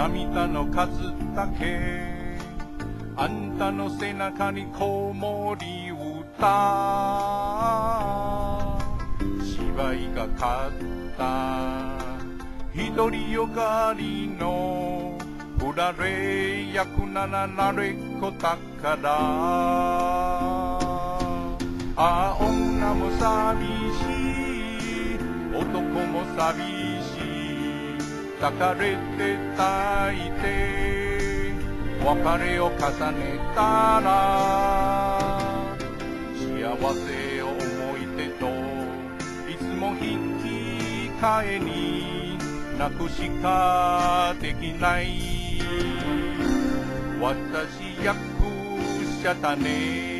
涙の数だけあんたの背中にこもり歌芝居が勝った独りよがりの振られ役ならなれっこだからああ女も寂しい男も寂しい抱かれて抱いて別れを重ねたら幸せを思い出といつも引き換えに泣くしかできない私役者だね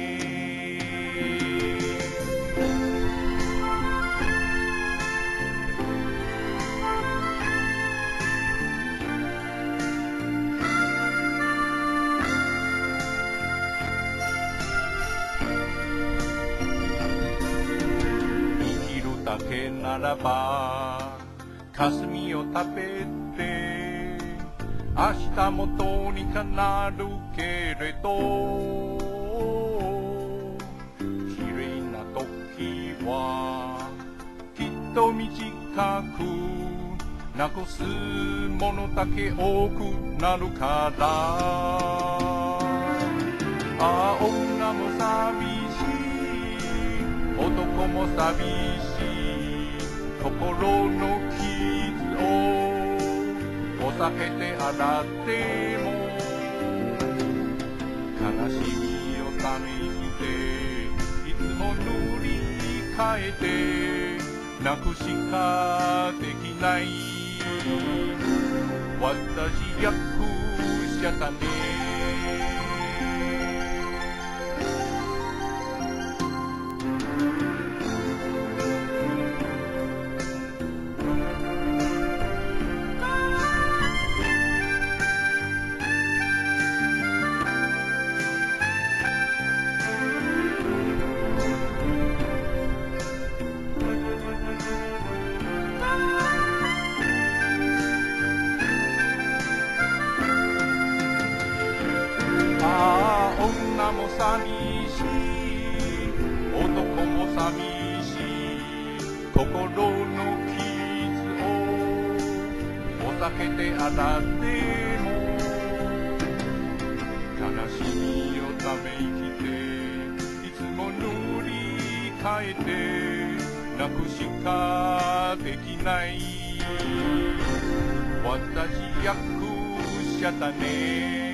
生きるだけならば霞を食べて明日もどうにかなるけれど綺麗な時はきっと短くなくすものだけ多くなるからああ女も寂しい男も寂しい心の傷をお酒で洗っても悲しみをためていつも塗り替えて泣くしかできない私役者だね女も寂しい男も寂しい心の傷をお酒で洗っても悲しみをため息でいつも塗り替えて泣くしかできない私役者だね